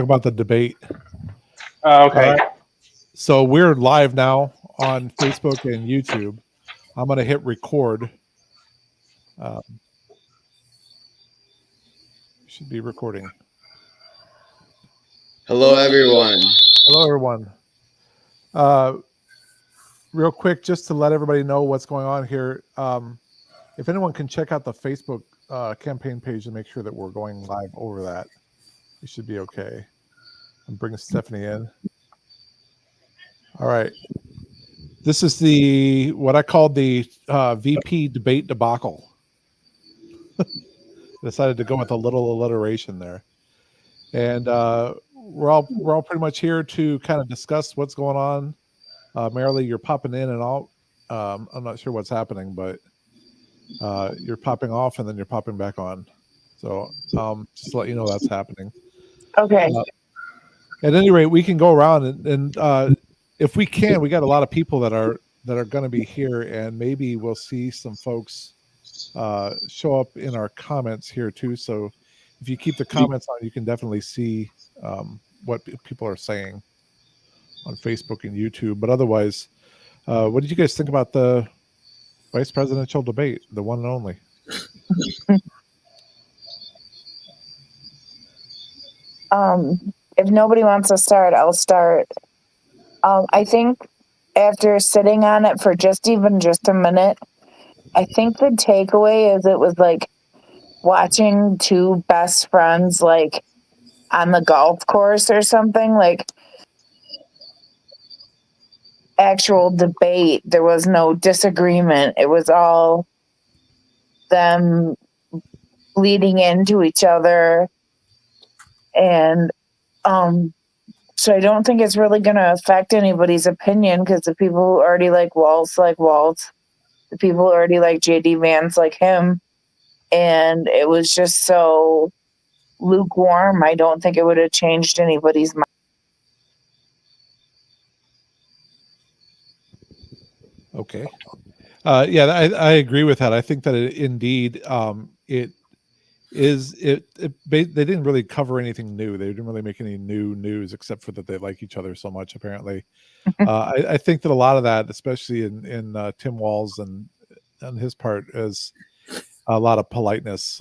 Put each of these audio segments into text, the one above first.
about the debate. Okay. All right. So we're live now on Facebook and YouTube. I'm going to hit record. Should be recording. Hello, everyone. Hello, everyone. Real quick, just to let everybody know what's going on here. If anyone can check out the Facebook campaign page and make sure that we're going live over that, it should be okay. I'm bringing Stephanie in. All right. This is what I called the VP debate debacle. Decided to go with a little alliteration there, and we're all pretty much here to kind of discuss what's going on. Marilee, you're popping in and out. I'm not sure what's happening, but you're popping off and then you're popping back on. So just to let you know that's happening. Okay. At any rate, we can go around and if we can, we got a lot of people that are going to be here, and maybe we'll see some folks show up in our comments here too. So if you keep the comments on, you can definitely see what people are saying on Facebook and YouTube. But otherwise, what did you guys think about the vice presidential debate, the one and only? If nobody wants to start, I'll start. I think after sitting on it for just a minute, I think the takeaway is it was like watching two best friends like on the golf course or something, like actual debate. There was no disagreement. It was all them bleeding into each other. And so I don't think it's really going to affect anybody's opinion, because the people who already like Waltz, the people who already like JD Vance like him. And it was just so lukewarm. I don't think it would have changed anybody's mind. Okay. Yeah, I agree with that. I think that indeed they didn't really cover anything new. They didn't really make any new news except for that they like each other so much, apparently. I think that a lot of that, especially in Tim Walz and on his part, is a lot of politeness.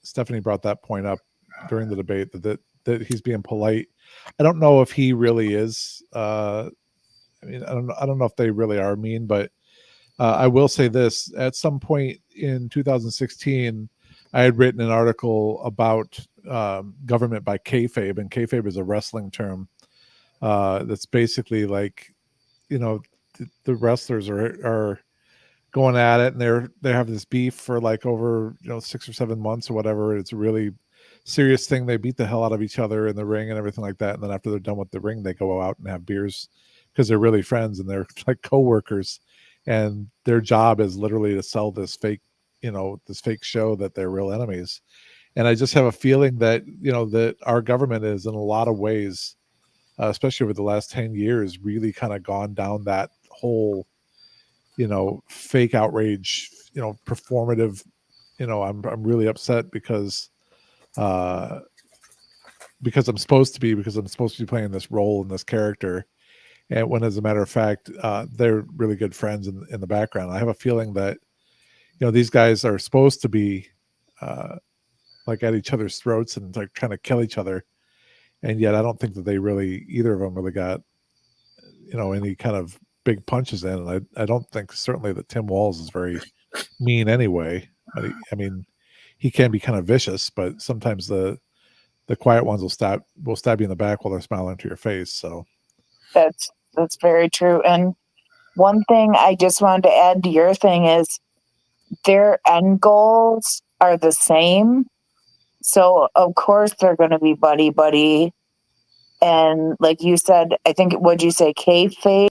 Stephanie brought that point up during the debate that he's being polite. I don't know if he really is. I don't know if they really are mean, but I will say this: at some point in 2016, I had written an article about government by kayfabe, and kayfabe is a wrestling term that's basically like, the wrestlers are going at it, and they have this beef for like over 6 or 7 months or whatever. It's a really serious thing. They beat the hell out of each other in the ring and everything like that, and then after they're done with the ring, they go out and have beers because they're really friends and they're like co-workers, and their job is literally to sell this fake show that they're real enemies. And I just have a feeling that that our government is, in a lot of ways, especially over the last 10 years, really kind of gone down that whole fake outrage, performative. I'm really upset because I'm supposed to be playing this role in this character, and when, as a matter of fact, they're really good friends in the background. I have a feeling that these guys are supposed to be like at each other's throats and like trying to kill each other, and yet I don't think that either of them really got any kind of big punches in. And I don't think certainly that Tim Walz is very mean anyway. I mean, he can be kind of vicious, but sometimes the quiet ones will stab you in the back while they're smiling to your face. So That's very true. And one thing I just wanted to add to your thing is their end goals are the same. So of course they're going to be buddy. And like you said, I think, what'd you say, kayfabe?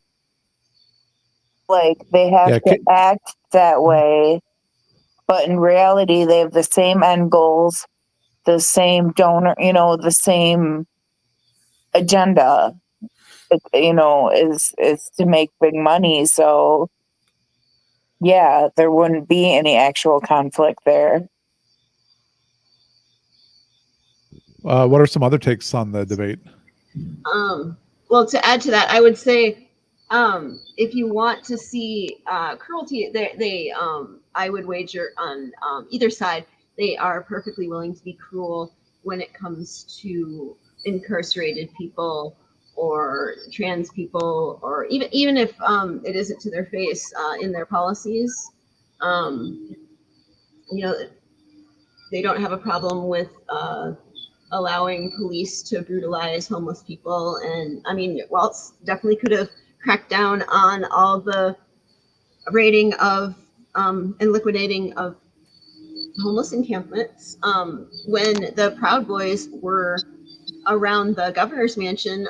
Like they have to act that way, but in reality, they have the same end goals, the same donor, the same agenda. Is to make big money. So yeah, there wouldn't be any actual conflict there. What are some other takes on the debate? Well, to add to that, I would say if you want to see cruelty, I would wager on either side. They are perfectly willing to be cruel when it comes to incarcerated people or trans people, or even if it isn't to their face in their policies. You know, they don't have a problem with allowing police to brutalize homeless people. And I mean, Waltz definitely could have cracked down on all the raiding of and liquidating of homeless encampments. When the Proud Boys were around the governor's mansion,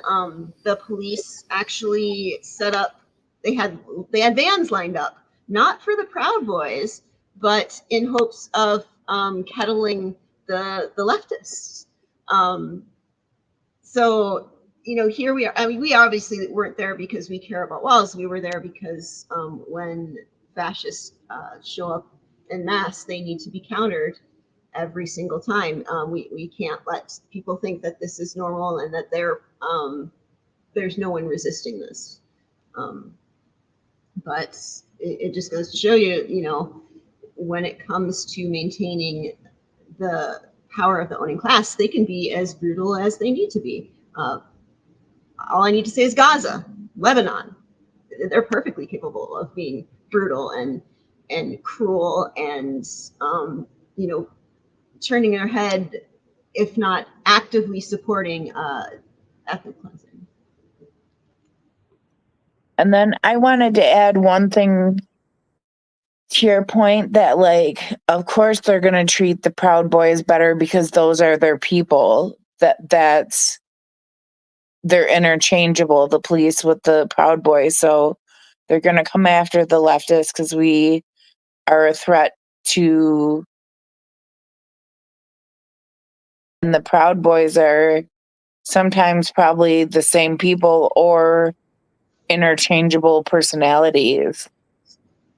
the police actually set up. They had vans lined up, not for the Proud Boys, but in hopes of kettling the leftists. So here we are. I mean, we obviously weren't there because we care about walls. We were there because when fascists show up en masse, they need to be countered every single time. We can't let people think that this is normal and that there's no one resisting this. But it just goes to show you, when it comes to maintaining the power of the owning class, they can be as brutal as they need to be. All I need to say is Gaza, Lebanon. They're perfectly capable of being brutal and cruel and turning their head, if not actively supporting ethnic cleansing. And then I wanted to add one thing to your point that, like, of course they're going to treat the Proud Boys better because those are their people. They're interchangeable, the police with the Proud Boys. So they're going to come after the leftists because we are a threat to. And the Proud Boys are sometimes probably the same people or interchangeable personalities.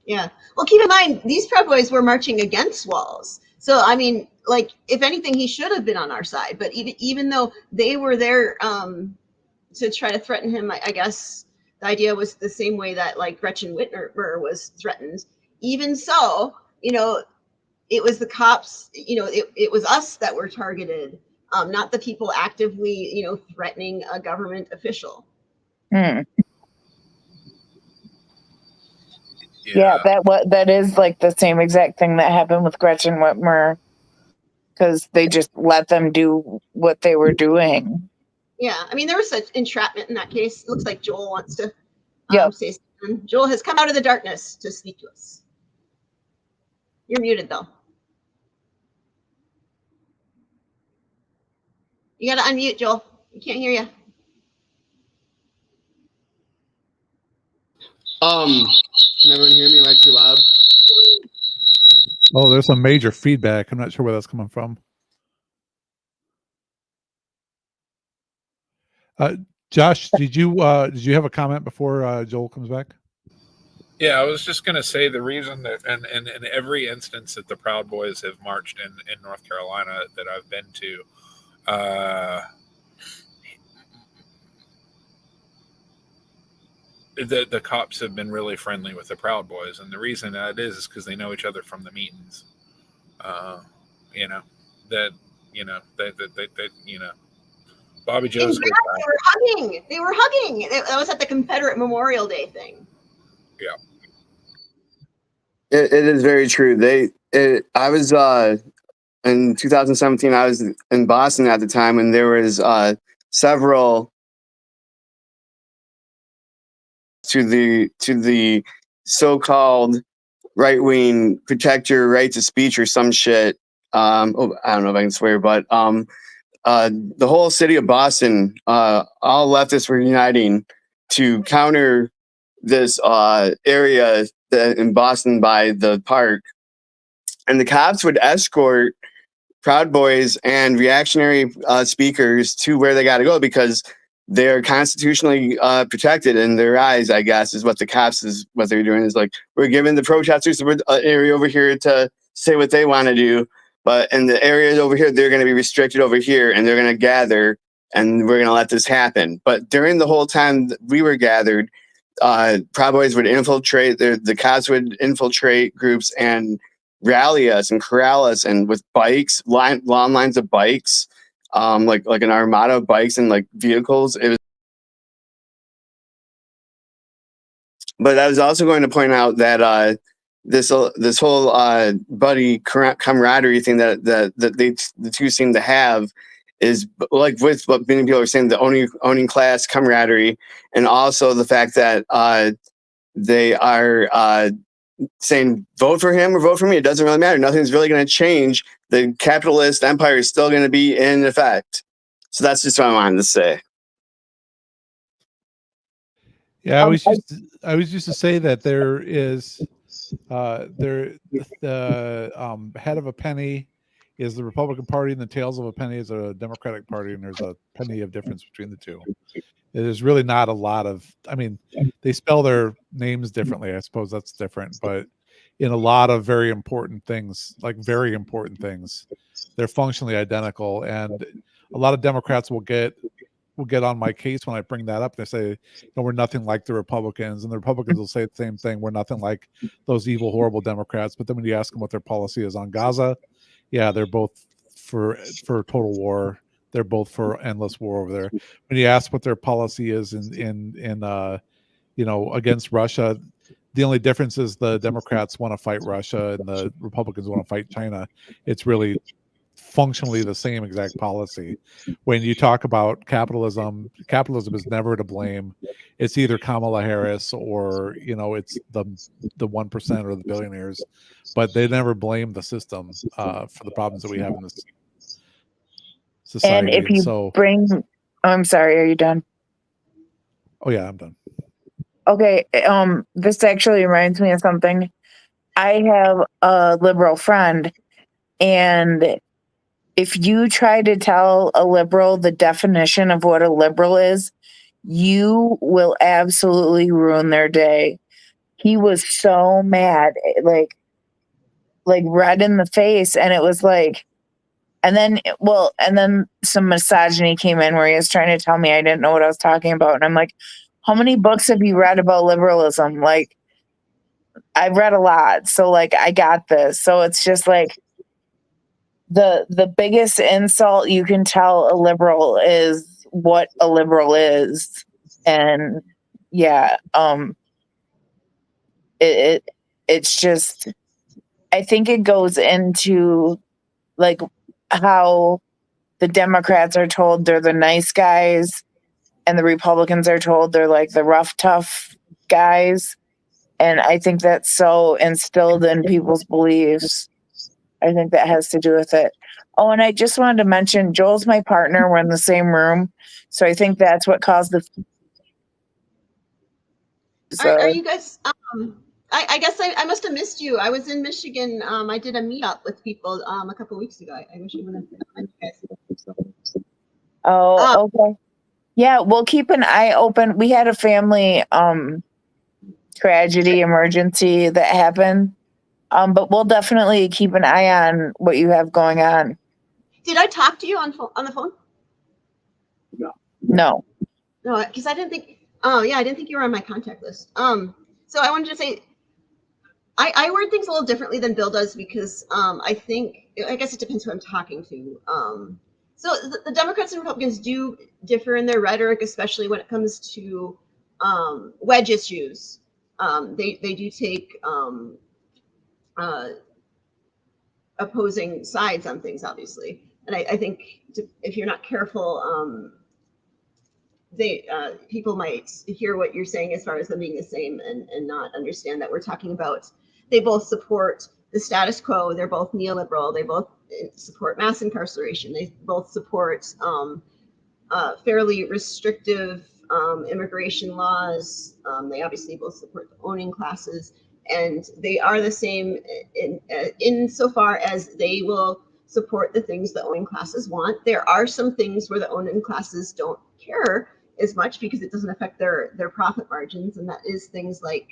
Yeah. Well, keep in mind, these Proud Boys were marching against walls. So, I mean, like, if anything, he should have been on our side. But even though they were there to try to threaten him, I guess the idea was the same way that, like, Gretchen Whitmer was threatened. Even so, it was the cops, it was us that were targeted, not the people actively, threatening a government official. Yeah, that is like the same exact thing that happened with Gretchen Whitmer, because they just let them do what they were doing. Yeah, I mean, there was such entrapment in that case. It looks like Joel wants to say something. Joel has come out of the darkness to speak to us. You're muted, though. You got to unmute, Joel. We can't hear you. Can everyone hear me? Am I too loud? Oh, there's some major feedback. I'm not sure where that's coming from. Josh, did you have a comment before Joel comes back? Yeah, I was just going to say the reason that, and in every instance that the Proud Boys have marched in North Carolina that I've been to, the cops have been really friendly with the Proud Boys, and the reason that is because they know each other from the meetings. Bobby Joe's good guy. They were hugging. That was at the Confederate Memorial Day thing. Yeah. It is very true. I was in 2017. I was in Boston at the time, and there was several to the so-called right-wing protect your right to speech or some shit. I don't know if I can swear, but the whole city of Boston, all leftists were uniting to counter this area in Boston by the park. And the cops would escort Proud Boys and reactionary speakers to where they got to go because they're constitutionally protected in their eyes, I guess, is what the cops what they're doing is like, we're giving the protesters an area over here to say what they want to do. But in the areas over here, they're going to be restricted over here, and they're going to gather, and we're going to let this happen. But during the whole time that we were gathered, Proud Boys would infiltrate, the cops would infiltrate groups and rally us and corral us, and with bikes, long lines of bikes, like an armada of bikes and like vehicles. It was. But I was also going to point out that this whole buddy camaraderie thing that the two seem to have is like with what many people are saying, the owning class camaraderie, and also the fact that they are saying vote for him or vote for me. It doesn't really matter. Nothing's really going to change. The capitalist empire is still going to be in effect. So that's just what I wanted to say. Yeah, I was used to say that there is the head of a penny is the Republican Party, and the tails of a penny is a Democratic Party, and there's a penny of difference between the two. There's really not a lot of. I mean, they spell their names differently. I suppose that's different, but in a lot of very important things, they're functionally identical. And a lot of Democrats will get on my case when I bring that up. They say, we're nothing like the Republicans, and the Republicans will say the same thing. We're nothing like those evil, horrible Democrats. But then when you ask them what their policy is on Gaza, yeah, they're both for total war. They're both for endless war over there. When you ask what their policy is in against Russia, the only difference is the Democrats want to fight Russia and the Republicans want to fight China. It's really functionally the same exact policy. When you talk about capitalism is never to blame. It's either Kamala Harris or it's the 1% or the billionaires, but they never blame the system for the problems that we have in this society. And if you I'm sorry, are you done? Oh yeah, I'm done. Okay, this actually reminds me of something. I have a liberal friend, and if you try to tell a liberal the definition of what a liberal is, you will absolutely ruin their day. He was so mad, like red in the face, and it was like, and then some misogyny came in where he was trying to tell me I didn't know what I was talking about, and I'm like, how many books have you read about liberalism? Like, I've read a lot, so like I got this. So it's just like the biggest insult you can tell a liberal is what a liberal is. And yeah, it's just, I think it goes into like how the Democrats are told they're the nice guys and the Republicans are told they're like the rough, tough guys. And I think that's so instilled in people's beliefs. I think that has to do with it. Oh, and I just wanted to mention, Joel's my partner. We're in the same room. So I think that's what caused the... Are you guys... I guess I must have missed you. I was in Michigan. I did a meetup with people a couple weeks ago. I wish I would have met you guys. Oh, okay. Yeah, we'll keep an eye open. We had a family tragedy emergency that happened. But we'll definitely keep an eye on what you have going on. Did I talk to you on the phone? No. No, because I didn't think... Oh, yeah, I didn't think you were on my contact list. So I wanted to say... I word things a little differently than Bill does because I guess it depends who I'm talking to. So the Democrats and Republicans do differ in their rhetoric, especially when it comes to wedge issues. They do take opposing sides on things, obviously. And I think if you're not careful, people might hear what you're saying as far as them being the same and not understand that we're talking about, they both support the status quo. They're both neoliberal. They both support mass incarceration. They both support fairly restrictive immigration laws. They obviously both support the owning classes, and they are the same in so far as they will support the things the owning classes want. There are some things where the owning classes don't care as much because it doesn't affect their profit margins, and that is things like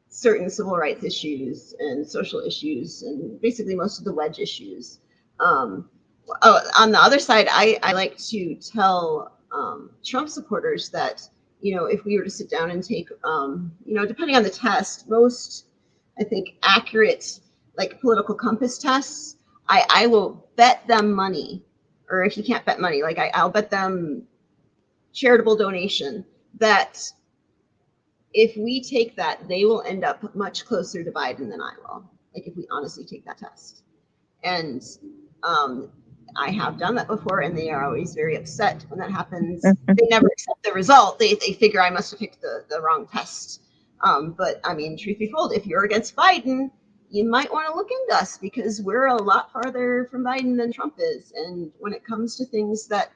certain civil rights issues and social issues and basically most of the wedge issues. On the other side, I like to tell Trump supporters that, if we were to sit down and take, depending on the test, most, I think, accurate, like political compass tests, I will bet them money, or if you can't bet money, like I'll bet them charitable donation that if we take that, they will end up much closer to Biden than I will. Like if we honestly take that test. And I have done that before, and they are always very upset when that happens. They never accept the result. They figure I must have picked the wrong test. But I mean, truth be told, if you're against Biden, you might want to look into us because we're a lot farther from Biden than Trump is. And when it comes to things that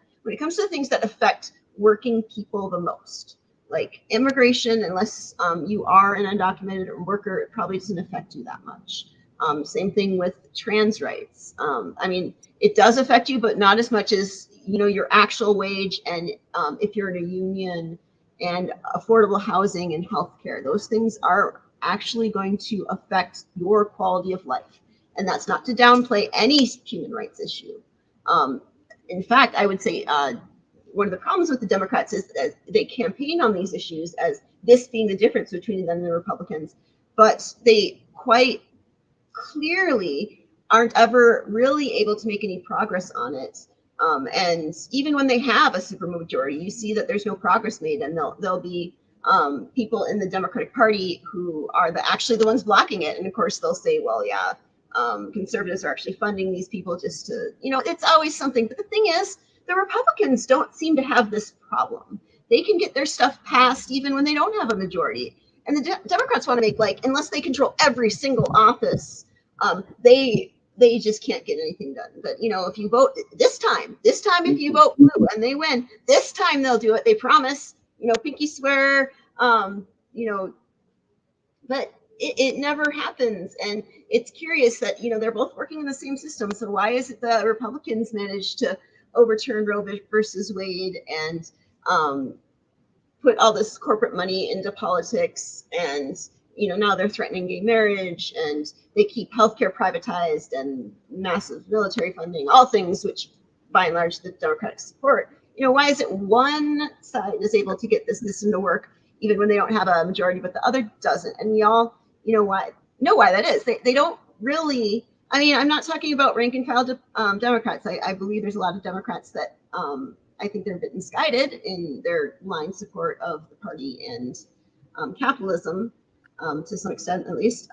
affect working people the most, like immigration, unless you are an undocumented worker, it probably doesn't affect you that much. Same thing with trans rights. I mean, it does affect you, but not as much as, your actual wage and if you're in a union, and affordable housing and healthcare. Those things are actually going to affect your quality of life. And that's not to downplay any human rights issue. In fact, I would say one of the problems with the Democrats is that they campaign on these issues as this being the difference between them and the Republicans, but they quite clearly aren't ever really able to make any progress on it. And even when they have a supermajority, you see that there's no progress made, and there'll be people in the Democratic Party who are actually the ones blocking it. And of course, they'll say, well, yeah, conservatives are actually funding these people just to, it's always something. But the thing is, the Republicans don't seem to have this problem. They can get their stuff passed even when they don't have a majority. And the Democrats want to make, unless they control every single office, they just can't get anything done. But if you vote this time if you vote blue and they win, this time they'll do it. They promise, pinky swear, but it never happens. And it's curious that they're both working in the same system. So why is it the Republicans managed to overturn Roe versus Wade and put all this corporate money into politics, and now they're threatening gay marriage, and they keep healthcare privatized and massive military funding, all things which by and large the Democrats support. Why is it one side is able to get this system to work even when they don't have a majority, but the other doesn't? And we all know why that is. They don't really, I mean, I'm not talking about rank and file Democrats. I believe there's a lot of Democrats that I think they're a bit misguided in their line support of the party and capitalism, to some extent at least.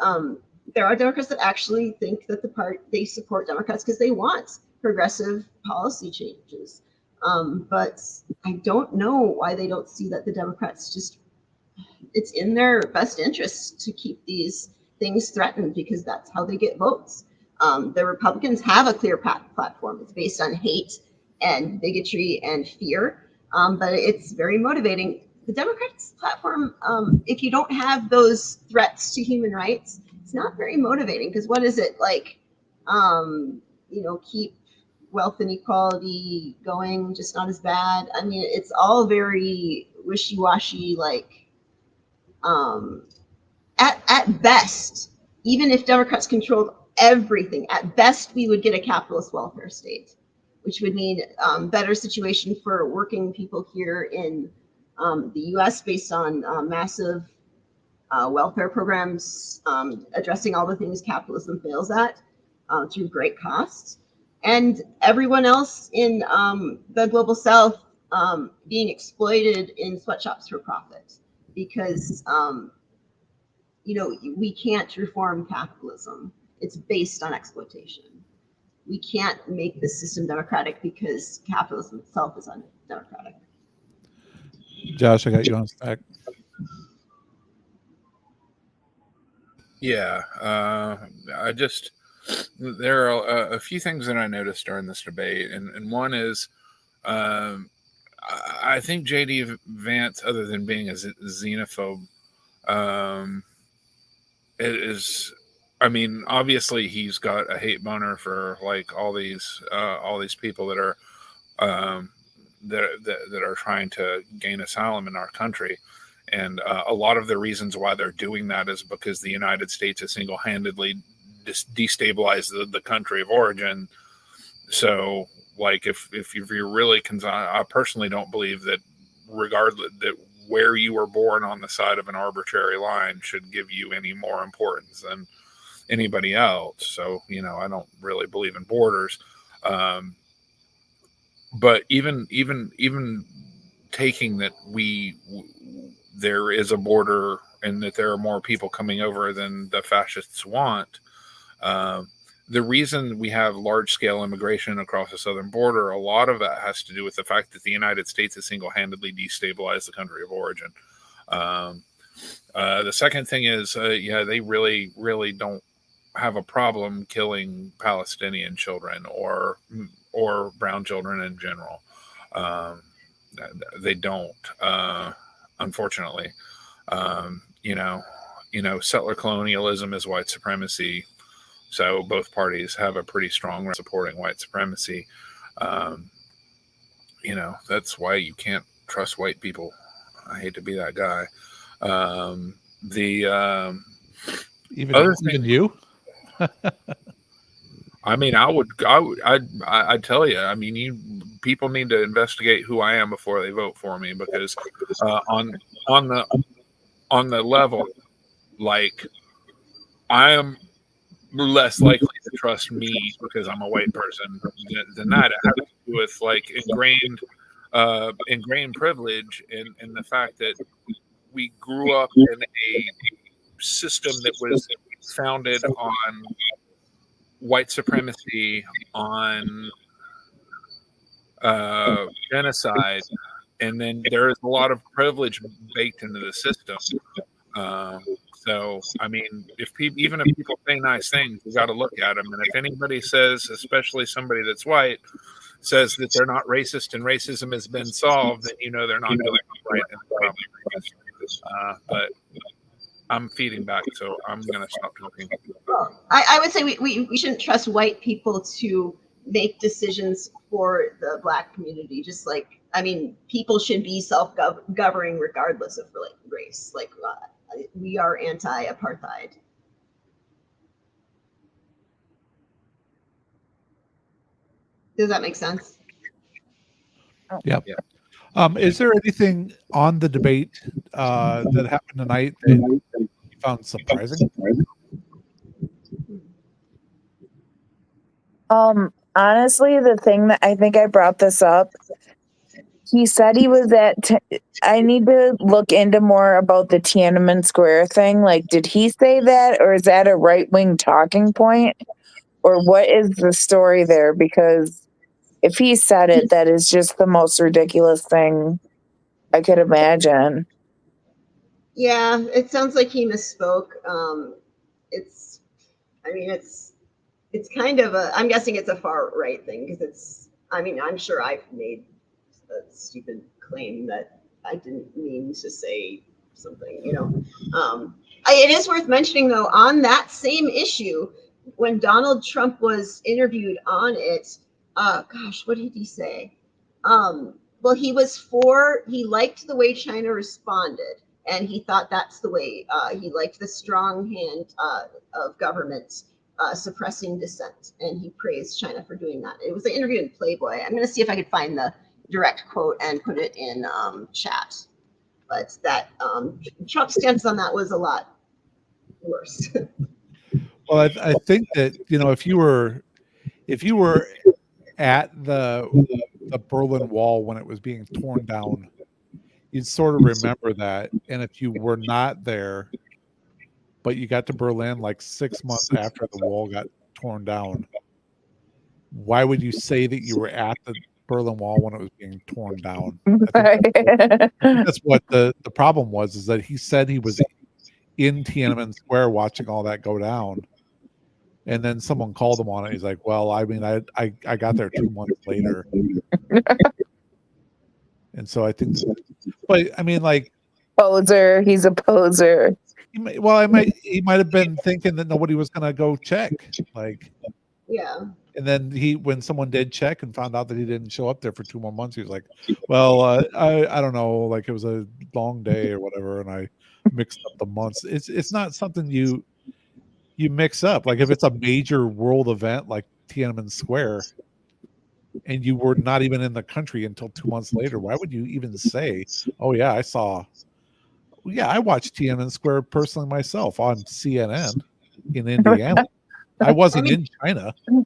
There are Democrats that actually think that they support Democrats because they want progressive policy changes. But I don't know why they don't see that the Democrats it's in their best interest to keep these things threatened, because that's how they get votes. The Republicans have a clear platform. It's based on hate and bigotry and fear, but it's very motivating. The Democrats' platform, if you don't have those threats to human rights, it's not very motivating, because what is it like? Keep wealth inequality going, just not as bad. I mean, it's all very wishy-washy. At best, even if Democrats controlled everything, at best we would get a capitalist welfare state, which would mean better situation for working people here in the U.S. based on massive welfare programs, addressing all the things capitalism fails at through great costs, and everyone else in the global South being exploited in sweatshops for profit, because we can't reform capitalism. It's based on exploitation. We can't make the system democratic because capitalism itself is undemocratic. Josh, I got you on stack. Yeah, there are a few things that I noticed during this debate, and one is I think J.D. Vance, other than being a xenophobe, is, I mean, obviously he's got a hate boner for all these people that are that are trying to gain asylum in our country, And a lot of the reasons why they're doing that is because the United States has single-handedly destabilized the country of origin. So, like, if you're really concerned, I personally don't believe that, regardless that where you were born on the side of an arbitrary line should give you any more importance than anybody else. So, I don't really believe in borders. But even taking that there is a border and that there are more people coming over than the fascists want. The reason we have large-scale immigration across the southern border, a lot of that has to do with the fact that the United States has single-handedly destabilized the country of origin. The second thing is, they really, really don't have a problem killing Palestinian children or brown children in general. They don't, unfortunately. Settler colonialism is white supremacy. So both parties have a pretty strong supporting white supremacy. That's why you can't trust white people. I hate to be that guy. Even you? I mean, I'd tell you. People need to investigate who I am before they vote for me, because on the level, like, I am less likely to trust me because I'm a white person than that. It has to do with, like, ingrained privilege and the fact that we grew up in a system that was founded on white supremacy, on genocide, and then there is a lot of privilege baked into the system. So, I mean, even if people say nice things, you got to look at them. And if anybody says, especially somebody that's white, says that they're not racist and racism has been solved, then they're not doing it right. And probably racist. But I'm feeding back, so I'm going to stop talking. Well, I would say we shouldn't trust white people to make decisions for the Black community. Just like, people should be self-governing regardless of race. Like, we are anti-apartheid. Does that make sense? Yeah. Is there anything on the debate that happened tonight that you found surprising? Honestly, the thing that I think I brought this up, he said he was I need to look into more about the Tiananmen Square thing. Like, did he say that, or is that a right-wing talking point? Or what is the story there? Because if he said it, that is just the most ridiculous thing I could imagine. Yeah, it sounds like he misspoke. It's kind of I'm guessing it's a far right thing, because I'm sure I've made a stupid claim that I didn't mean to say something, it is worth mentioning, though, on that same issue, when Donald Trump was interviewed on it, what did he say? Well, he liked the way China responded, and he thought that's the way, he liked the strong hand of government suppressing dissent, and he praised China for doing that. It was an interview in Playboy. I'm going to see if I could find the direct quote and put it in chat. But that Trump's stance on that was a lot worse. Well, I think that if you were at the Berlin Wall when it was being torn down, you'd sort of remember that. And if you were not there, but you got to Berlin like 6 months after the wall got torn down, why would you say that you were at the Berlin Wall when it was being torn down? I think that's what the problem was, is that he said he was in Tiananmen Square watching all that go down. And then someone called him on it. He's like, well, I got there 2 months later. And so I think, poser. He's a poser. He might have been thinking that nobody was going to go check. Like, yeah. And then when someone did check and found out that he didn't show up there for 2 more months, he was like, "Well, I don't know, like it was a long day or whatever, and I mixed up the months." It's not something you mix up. Like if it's a major world event like Tiananmen Square, and you were not even in the country until 2 months later, why would you even say, "Oh yeah, I watched Tiananmen Square personally myself on CNN in Indiana. I wasn't in China when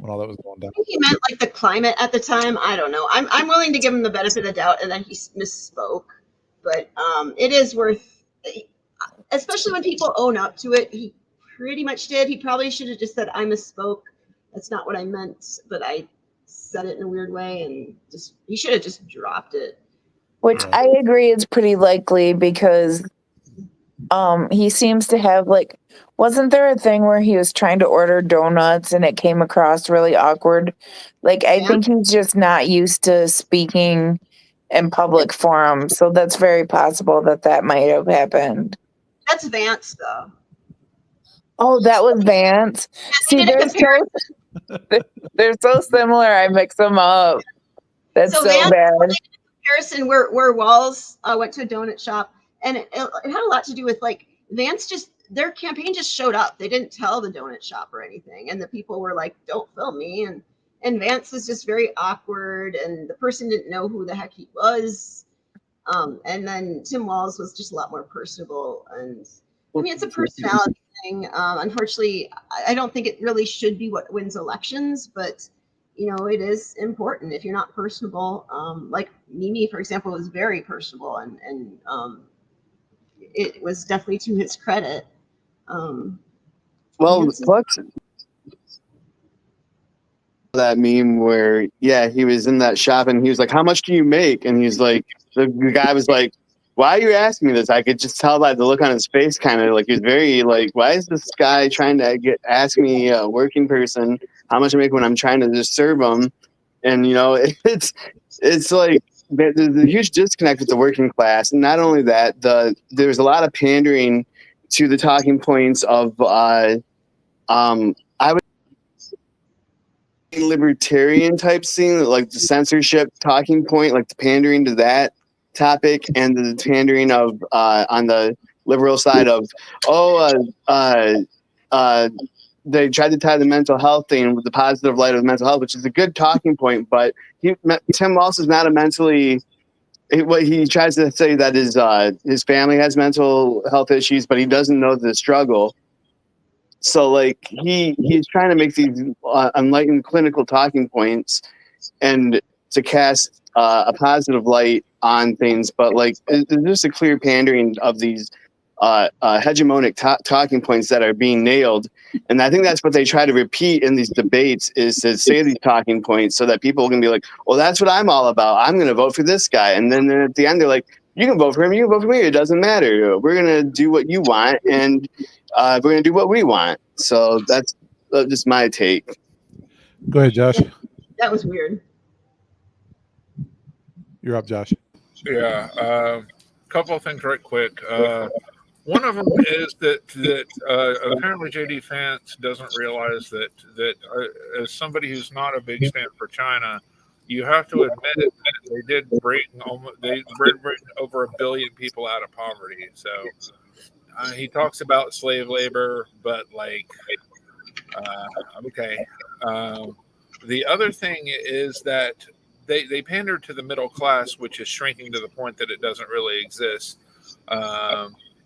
all that was going down." I think he meant like the climate at the time. I don't know. I'm willing to give him the benefit of the doubt, and then he misspoke. But it is worth, especially when people own up to it. He pretty much did. He probably should have just said, "I misspoke. That's not what I meant, but I said it in a weird way," and he should have just dropped it. Which Yeah. I agree is pretty likely because he seems to have like, wasn't there a thing where he was trying to order donuts and it came across really awkward? Like I Yeah. think he's just not used to speaking in public forums, so that's very possible that might have happened. That's Vance, though. Oh, that was Vance. See, they're so similar. I mix them up. That's so Vance, bad. Comparison where Walls went to a donut shop, and it had a lot to do with like Vance their campaign just showed up. They didn't tell the donut shop or anything, and the people were like, "Don't film me," and Vance was just very awkward, and the person didn't know who the heck he was. And then Tim Walz was just a lot more personable, and I mean it's a personality thing. Unfortunately, I don't think it really should be what wins elections, but it is important. If you're not personable, like Mimi, for example, was very personable, and it was definitely to his credit. Well, that meme where he was in that shop and he was like, "How much do you make?" And he's like, the guy was like, "Why are you asking me this?" I could just tell by the look on his face, kind of like he was very like, "Why is this guy trying to ask me, a working person, how much I make when I'm trying to just serve him?" And it's like there's a huge disconnect with the working class, and not only that, there's a lot of pandering to the talking points of I would libertarian type scene, like the censorship talking point, like the pandering to that topic, and the pandering of on the liberal side of they tried to tie the mental health thing with the positive light of mental health, which is a good talking point, but Tim Walz is not a mentally. What he tries to say that his family has mental health issues, but he doesn't know the struggle. So like he's trying to make these enlightened clinical talking points and to cast a positive light on things, but like there's just a clear pandering of these hegemonic talking points that are being nailed. And I think that's what they try to repeat in these debates, is to say these talking points so that people can be like, well, that's what I'm all about. I'm going to vote for this guy. And then at the end, they're like, you can vote for him, you can vote for me. It doesn't matter. We're going to do what you want, and we're going to do what we want. So that's just my take. Go ahead, Josh. That was weird. You're up, Josh. Yeah. Couple of things right quick. One of them is that apparently JD Vance doesn't realize that as somebody who's not a big stand for China, you have to admit it, that they did bring over 1 billion people out of poverty. So he talks about slave labor, but like, okay. The other thing is that they pander to the middle class, which is shrinking to the point that it doesn't really exist.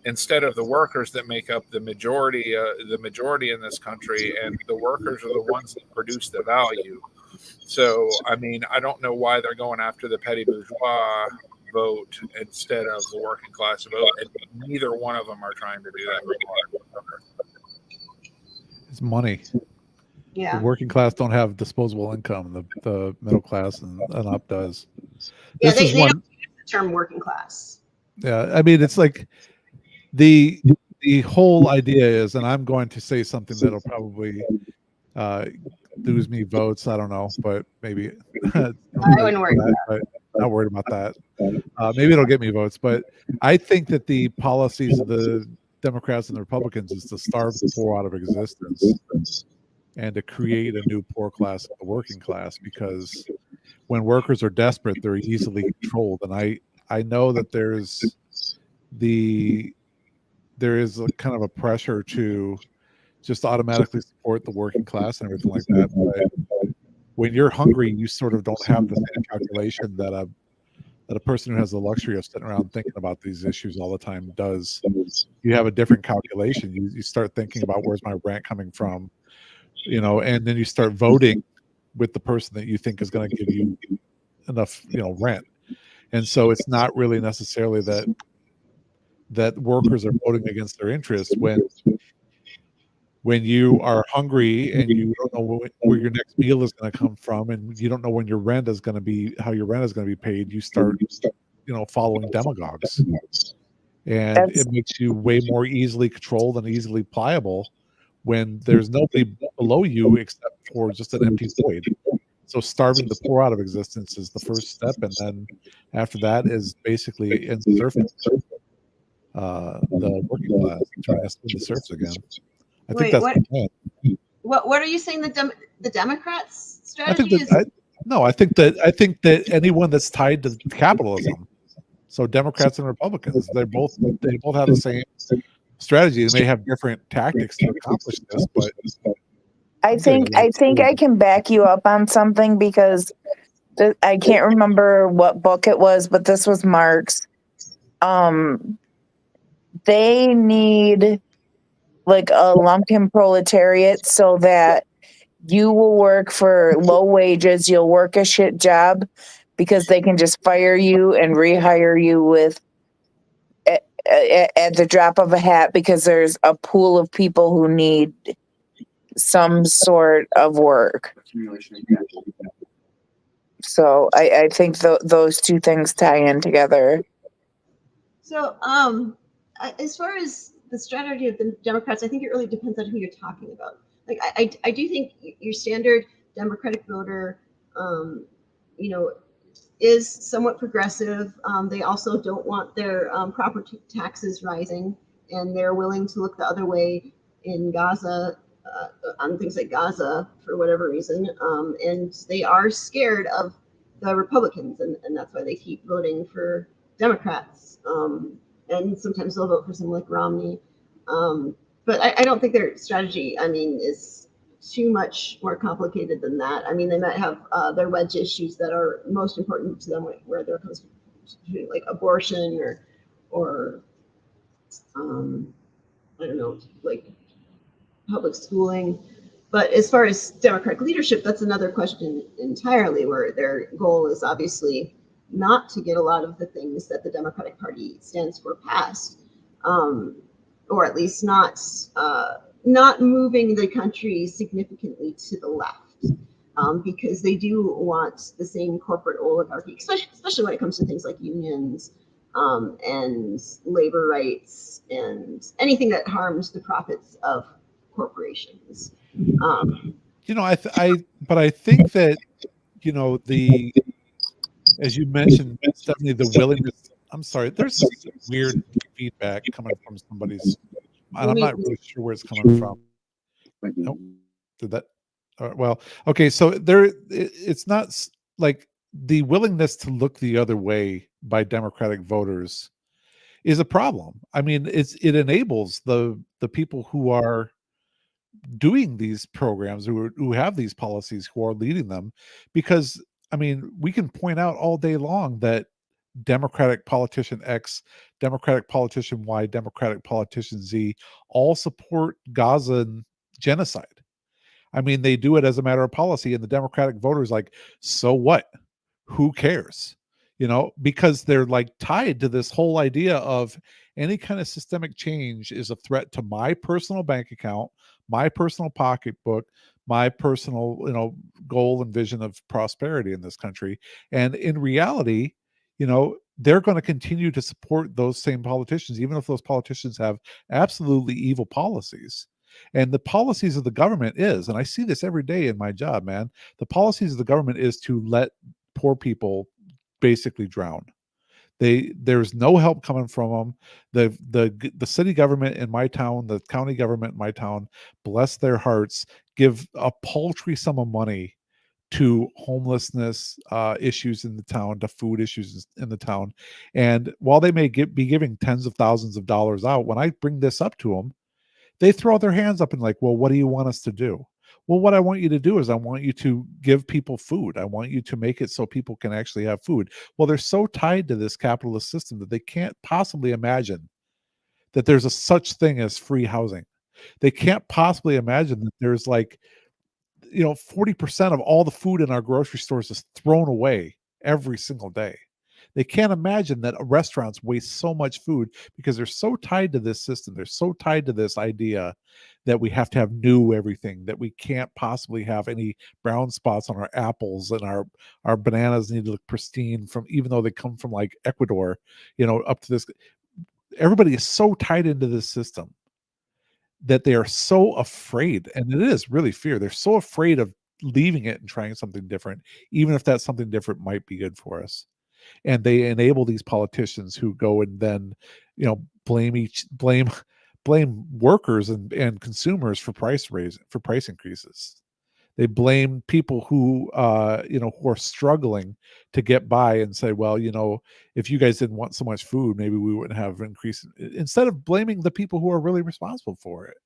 Instead of the workers that make up the majority in this country, and the workers are the ones that produce the value. So, I mean, I don't know why they're going after the petty bourgeois vote instead of the working class vote, and neither one of them are trying to do that. It's money. Yeah. The working class don't have disposable income. The middle class and up does. Yeah, This is they one. don't use the term working class. Yeah, I mean, it's like the whole idea is, and I'm going to say something that'll probably lose me votes. I don't know, but maybe I wouldn't worry about that. But not worried about that. Maybe it'll get me votes, but I think that the policies of the Democrats and the Republicans is to starve the poor out of existence. and to create a new poor class of the working class, because when workers are desperate, they're easily controlled. And I know that there is a kind of a pressure to just automatically support the working class and everything like that. But when you're hungry, you sort of don't have the same calculation that a person who has the luxury of sitting around thinking about these issues all the time does. You have a different calculation. You start thinking about, where's my rent coming from, and then you start voting with the person that you think is going to give you enough, rent. And so it's not really necessarily that workers are voting against their interests when you are hungry and you don't know where your next meal is going to come from, and you don't know when your rent is going to be, how your rent is going to be paid. You start, following demagogues, and That's it makes you way more easily controlled and easily pliable when there's nobody below you except for just an empty void. So starving the poor out of existence is the first step, and then after that is basically in serfdom, the working class turning us into serfs again. I think Wait, that's what? the plan. What are you saying? The Democrats' I think strategy is? I think that anyone that's tied to capitalism, so Democrats and Republicans, they both have the same strategy. They may have different tactics to accomplish this, but I think I can back you up on something, because I can't remember what book it was, but this was Marx. They need like a lumpkin proletariat so that you will work for low wages, you'll work a shit job, because they can just fire you and rehire you with at the drop of a hat, because there's a pool of people who need some sort of work. So I think those two things tie in together. So, as far as the strategy of the Democrats, I think it really depends on who you're talking about. Like, I do think your standard Democratic voter, you know, is somewhat progressive. They also don't want their property taxes rising, and they're willing to look the other way in Gaza, on things like Gaza for whatever reason. And they are scared of the Republicans, and that's why they keep voting for Democrats. And sometimes they'll vote for someone like Romney. But I don't think their strategy, is too much more complicated than that. I mean, they might have their wedge issues that are most important to them, where there comes to like abortion or I don't know, like public schooling. But as far as Democratic leadership, that's another question entirely, where their goal is obviously not to get a lot of the things that the Democratic Party stands for passed, or at least not moving the country significantly to the left, because they do want the same corporate oligarchy, especially when it comes to things like unions, and labor rights and anything that harms the profits of corporations. but I think that, the, as you mentioned, Stephanie, the willingness. I'm sorry, there's some weird feedback coming from somebody's, and I'm not really sure where it's coming from. Nope. Did that? Well, okay. So it's not like the willingness to look the other way by Democratic voters is a problem. I mean, it enables the people who are doing these programs, who have these policies, who are leading them, because we can point out all day long that Democratic politician X, Democratic politician Y, Democratic politician Z all support Gazan genocide. They do it as a matter of policy, and the Democratic voters like, so what? Who cares? Because they're like tied to this whole idea of any kind of systemic change is a threat to my personal bank account, my personal pocketbook, my personal, goal and vision of prosperity in this country. And in reality, they're going to continue to support those same politicians, even if those politicians have absolutely evil policies. And the policies of the government is, and I see this every day in my job, man, the policies of the government is to let poor people basically drown. There's no help coming from them. The city government in my town, the county government in my town, bless their hearts, give a paltry sum of money to homelessness issues in the town, to food issues in the town. And while they may be giving tens of thousands of dollars out, when I bring this up to them, they throw their hands up and like, well, what do you want us to do? Well, what I want you to do is I want you to give people food. I want you to make it so people can actually have food. Well, they're so tied to this capitalist system that they can't possibly imagine that there's a such thing as free housing. They can't possibly imagine that there's like, 40% of all the food in our grocery stores is thrown away every single day. They can't imagine that restaurants waste so much food because they're so tied to this system. They're so tied to this idea that we have to have new everything, that we can't possibly have any brown spots on our apples, and our bananas need to look pristine from, even though they come from like Ecuador, up to this. Everybody is so tied into this system that they are so afraid, and it is really fear. They're so afraid of leaving it and trying something different, even if that something different might be good for us. And they enable these politicians who go and then, blame workers and consumers for price increases. They blame people who who are struggling to get by and say, well, if you guys didn't want so much food, maybe we wouldn't have increased, instead of blaming the people who are really responsible for it.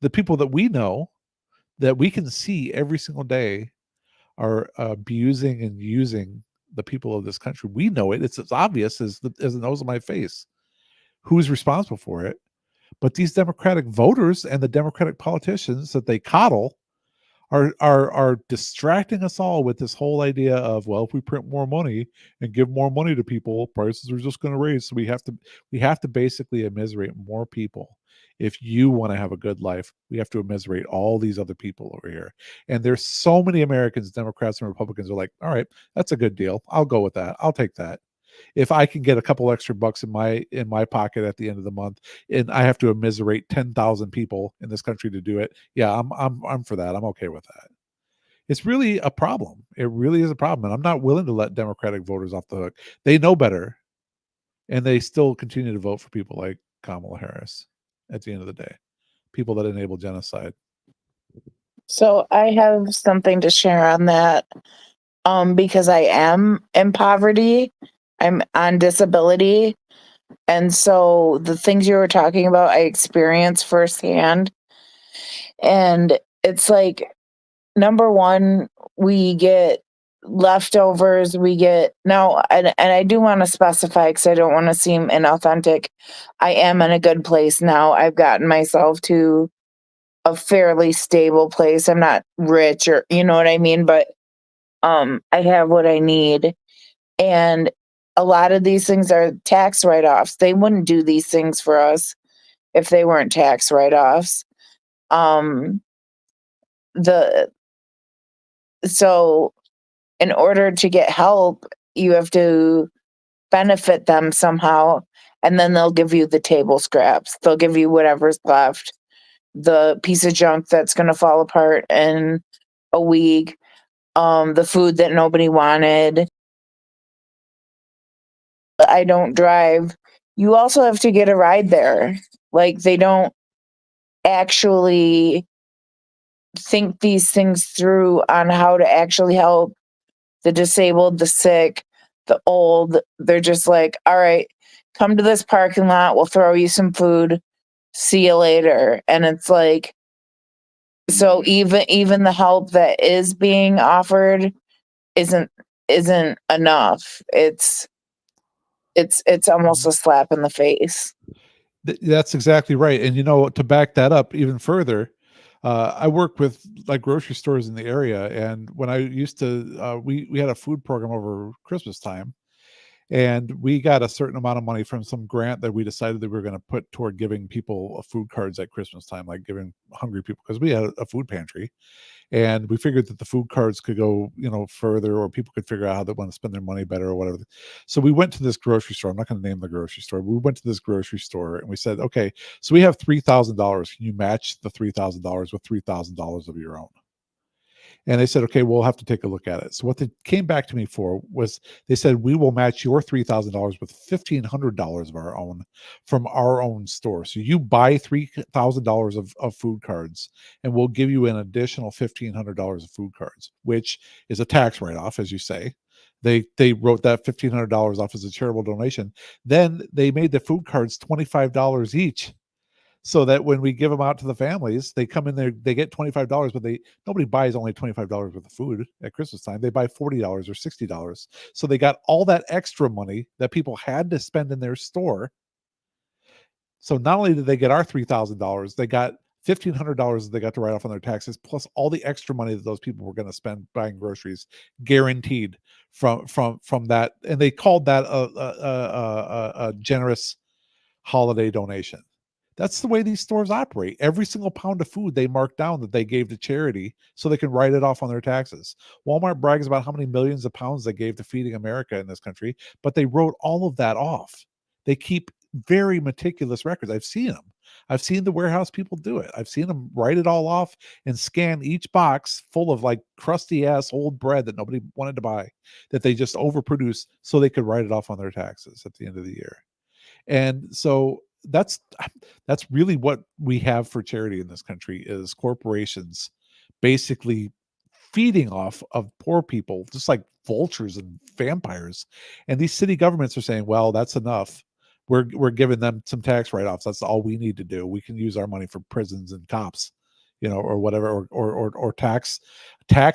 The people that we know, that we can see every single day, are abusing and using the people of this country. We know it. It's as obvious as the nose on my face who's responsible for it. But these Democratic voters and the Democratic politicians that they coddle are distracting us all with this whole idea of, well, if we print more money and give more money to people, prices are just going to raise. So we have to basically immiserate more people. If you want to have a good life, we have to immiserate all these other people over here. And there's so many Americans, Democrats and Republicans, are like, all right, that's a good deal. I'll go with that. I'll take that. If I can get a couple extra bucks in my pocket at the end of the month, and I have to immiserate 10,000 people in this country to do it, yeah, I'm for that. I'm okay with that. It's really a problem. It really is a problem, and I'm not willing to let Democratic voters off the hook. They know better, and they still continue to vote for people like Kamala Harris. At the end of the day, people that enable genocide. So I have something to share on that. Because I am in poverty, I'm on disability. And so the things you were talking about, I experienced firsthand. And it's like, number one, we get leftovers. And I do want to specify because I don't want to seem inauthentic. I am in a good place now. I've gotten myself to a fairly stable place. I'm not rich, or you know what I mean, but I have what I need. And a lot of these things are tax write-offs. They wouldn't do these things for us if they weren't tax write-offs. So in order to get help, you have to benefit them somehow, and then they'll give you the table scraps. They'll give you whatever's left, the piece of junk that's going to fall apart in a week, the food that nobody wanted. I don't drive. You also have to get a ride there. Like, they don't actually think these things through on how to actually help the disabled, the sick, the old. They're just like, all right, come to this parking lot. We'll throw you some food. See you later. And it's like, so even the help that is being offered isn't enough. It's almost a slap in the face. That's exactly right. And to back that up even further, I work with like grocery stores in the area, and when I used to, we had a food program over Christmas time, and we got a certain amount of money from some grant that we decided that we were going to put toward giving people food cards at Christmas time, like giving hungry people, because we had a food pantry. And we figured that the food cards could go, further, or people could figure out how they want to spend their money better or whatever. So we went to this grocery store. I'm not going to name the grocery store. We went to this grocery store and we said, okay, so we have $3,000. Can you match the $3,000 with $3,000 of your own? And they said, okay, we'll have to take a look at it. So what they came back to me for was they said, we will match your $3,000 with $1,500 of our own from our own store. So you buy $3,000 of food cards and we'll give you an additional $1,500 of food cards, which is a tax write-off, as you say. They wrote that $1,500 off as a charitable donation. Then they made the food cards $25 each, so that when we give them out to the families, they come in there, they get $25, but nobody buys only $25 worth of food at Christmas time. They buy $40 or $60. So they got all that extra money that people had to spend in their store. So not only did they get our $3,000, they got $1,500 that they got to write off on their taxes, plus all the extra money that those people were going to spend buying groceries, guaranteed from that. And they called that a generous holiday donation. That's the way these stores operate. Every single pound of food they mark down that they gave to charity so they can write it off on their taxes. Walmart brags about how many millions of pounds they gave to Feeding America in this country, but they wrote all of that off. They keep very meticulous records. I've seen them. I've seen the warehouse people do it. I've seen them write it all off and scan each box full of like crusty ass old bread that nobody wanted to buy, that they just overproduced so they could write it off on their taxes at the end of the year. And so that's really what we have for charity in this country, is corporations basically feeding off of poor people just like vultures and vampires. And these city governments are saying, well, that's enough. We're giving them some tax write-offs. That's all we need to do. We can use our money for prisons and cops, or whatever, or tax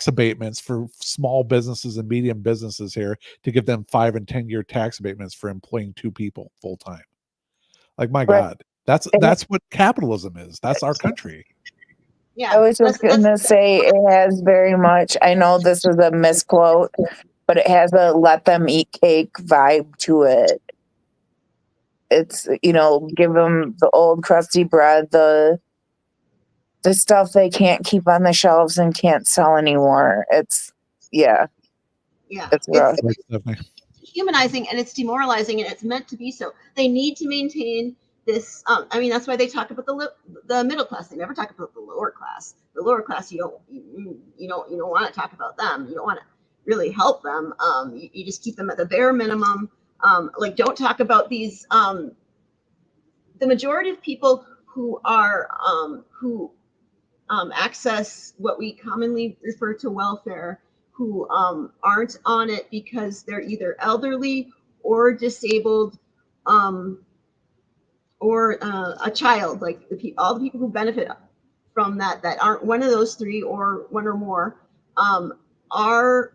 abatements for small businesses and medium businesses here, to give them 5 and 10 year tax abatements for employing 2 people full time. Like, my God, that's what capitalism is. That's our country. Yeah, I was just going to say, it has very much, I know this is a misquote, but it has a let them eat cake vibe to it. It's, give them the old crusty bread, the stuff they can't keep on the shelves and can't sell anymore. It's rough. It's humanizing, and it's demoralizing, and it's meant to be so. They need to maintain this. That's why they talk about the middle class. They never talk about the lower class. The lower class, you don't want to talk about them. You don't want to really help them. You just keep them at the bare minimum. Don't talk about these. The majority of people who are access what we commonly refer to welfare, who aren't on it because they're either elderly or disabled, or a child, like all the people who benefit from that aren't one of those 3 or one or more, are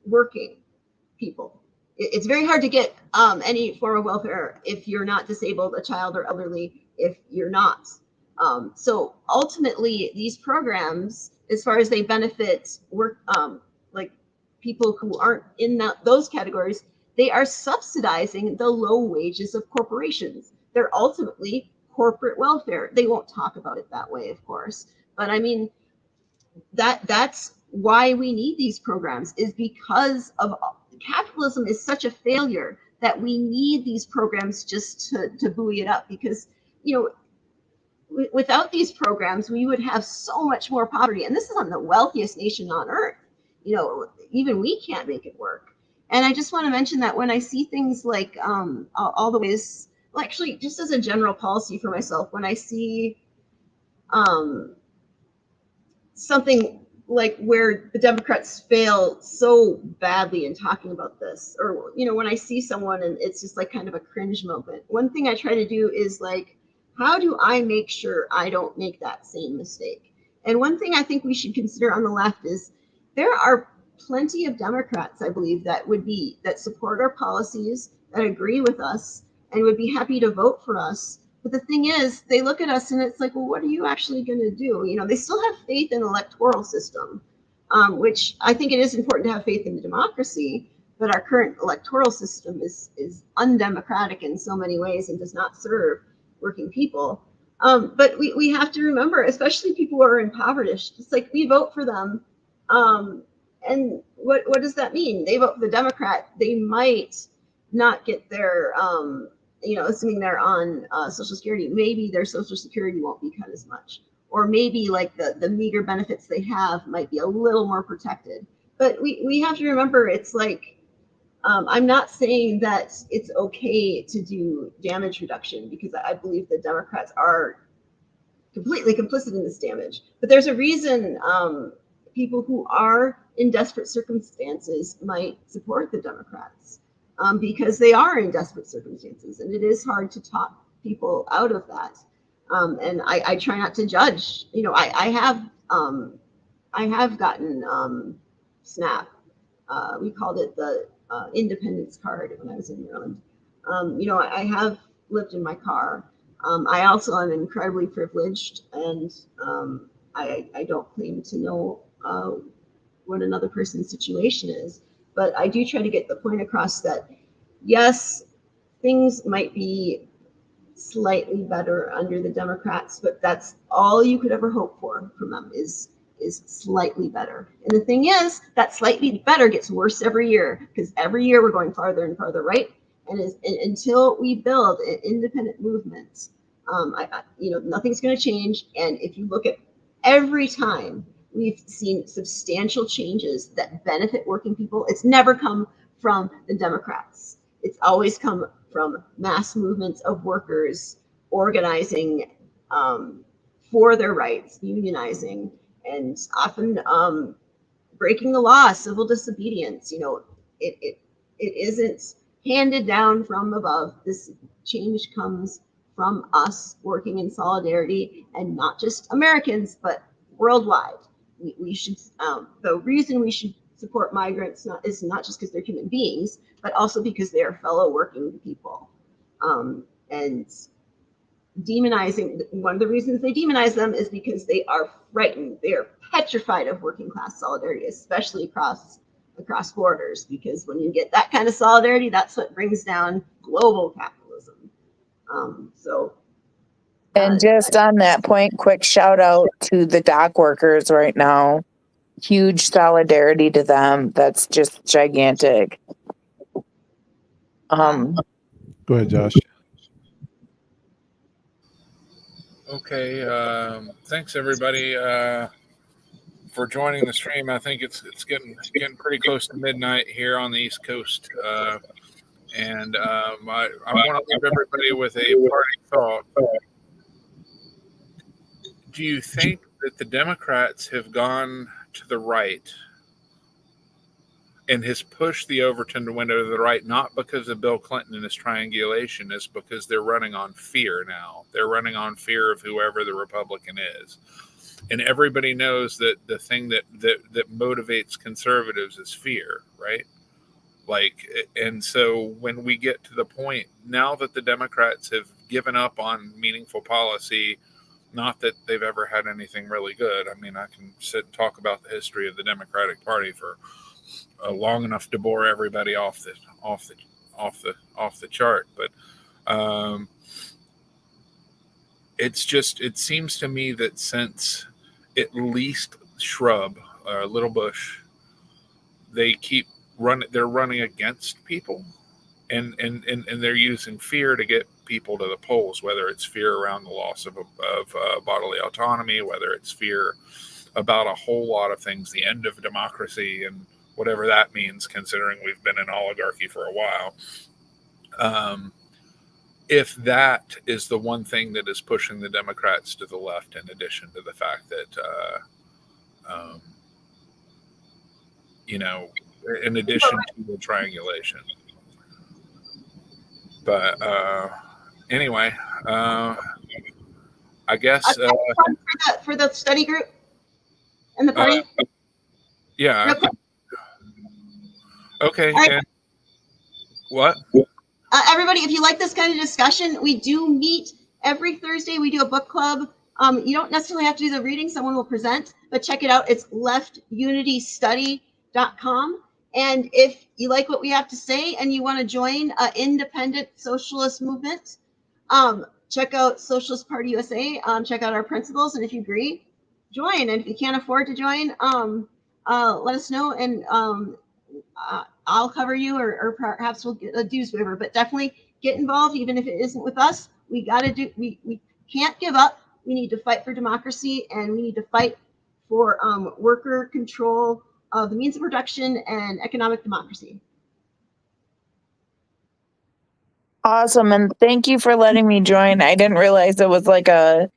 working people. It's very hard to get any form of welfare if you're not disabled, a child, or elderly, if you're not. So ultimately, these programs, as far as they benefit work, like people who aren't in those categories, they are subsidizing the low wages of corporations. They're ultimately corporate welfare. They won't talk about it that way, of course, but that's why we need these programs, is because of capitalism is such a failure that we need these programs just to buoy it up, because without these programs, we would have so much more poverty. And this is on the wealthiest nation on earth. Even we can't make it work. And I just want to mention that when I see things like all the ways, well, actually, just as a general policy for myself, when I see something like where the Democrats fail so badly in talking about this, or, when I see someone and it's just like kind of a cringe moment, one thing I try to do is like, how do I make sure I don't make that same mistake? And one thing I think we should consider on the left is there are plenty of Democrats, I believe, that support our policies, that agree with us, and would be happy to vote for us. But the thing is, they look at us and it's like, well, what are you actually going to do? They still have faith in the electoral system, which I think it is important to have faith in the democracy, but our current electoral system is undemocratic in so many ways and does not serve working people. But we have to remember, especially people who are impoverished, it's like we vote for them. And what does that mean? They vote for the Democrat. They might not get their, assuming they're on Social Security, maybe their Social Security won't be cut as much. or maybe like the meager benefits they have might be a little more protected. But we have to remember, it's like, I'm not saying that it's okay to do damage reduction, because I believe the Democrats are completely complicit in this damage. But there's a reason people who are in desperate circumstances might support the Democrats, because they are in desperate circumstances, and it is hard to talk people out of that. And I try not to judge. You know, I have gotten SNAP. We called it the Independence card when I was in Maryland. You know, I have lived in my car. I also am incredibly privileged, and I don't claim to know what another person's situation is, but I do try to get the point across that yes, things might be slightly better under the Democrats, but that's all you could ever hope for from them is slightly better. And the thing is, that slightly better gets worse every year, because every year we're going farther and farther right. And until we build an independent movement, you know, nothing's going to change. And if you look at every time we've seen substantial changes that benefit working people, it's never come from the Democrats. It's always come from mass movements of workers organizing for their rights, unionizing, and often breaking the law, civil disobedience. You know, it isn't handed down from above. This change comes from us working in solidarity, and not just Americans, but worldwide. We should, the reason we should support migrants is not just because they're human beings, but also because they are fellow working people. And demonizing, one of the reasons they demonize them is because they are frightened. They are petrified of working class solidarity, especially across borders, because when you get that kind of solidarity, that's what brings down global capitalism. And just on that point, quick shout out to the dock workers right now. Huge solidarity to them. That's just gigantic. Go ahead, Josh. Okay, thanks everybody for joining the stream. I think it's getting pretty close to midnight here on the East Coast, and I want to leave everybody with a parting thought. Do you think that the Democrats have gone to the right and has pushed the Overton window to the right, not because of Bill Clinton and his triangulation, is because they're running on fear now. They're running on fear of whoever the Republican is. And everybody knows that the thing that motivates conservatives is fear, right? Like, and so when we get to the point now that the Democrats have given up on meaningful policy, not that they've ever had anything really good. I mean, I can sit and talk about the history of the Democratic Party for long enough to bore everybody off the chart, but it seems to me that since at least Shrub, Little Bush, they're running against people, and they're using fear to get people to the polls, whether it's fear around the loss of bodily autonomy, whether it's fear about a whole lot of things, the end of democracy, and whatever that means, considering we've been in oligarchy for a while. If that is the one thing that is pushing the Democrats to the left, in addition to the fact that, in addition to the triangulation. But anyway, I guess for the study group and the party. Yeah. Okay. Right. And what? Everybody, if you like this kind of discussion, we do meet every Thursday. We do a book club. You don't necessarily have to do the reading. Someone will present, but check it out. It's leftunitystudy.com. And if you like what we have to say and you want to join an independent socialist movement, check out Socialist Party USA. Check out our principles. And if you agree, join. And if you can't afford to join, let us know. And I'll cover you, or perhaps we'll get a dues waiver, but definitely get involved, even if it isn't with us. We can't give up. We need to fight for democracy, and we need to fight for worker control of the means of production and economic democracy. Awesome. And thank you for letting me join. I didn't realize it was like a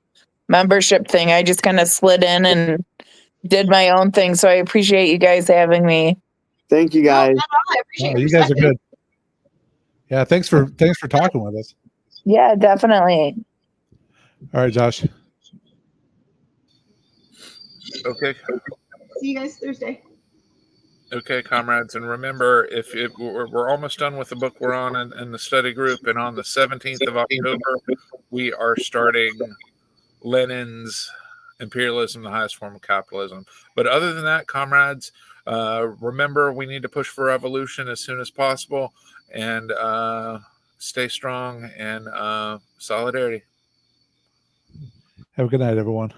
membership thing. I just kind of slid in and did my own thing. So I appreciate you guys having me. Thank you guys. I appreciate Oh, your you guys are perspective. good. Yeah, thanks for talking with us. Yeah, definitely. All right, Josh. Okay. See you guys Thursday. Okay, comrades, and remember, if we're almost done with the book we're on in the study group, and on the 17th of October, we are starting Lenin's Imperialism, the Highest Form of Capitalism. But other than that, comrades, remember, we need to push for revolution as soon as possible, and stay strong and solidarity. Have a good night, everyone.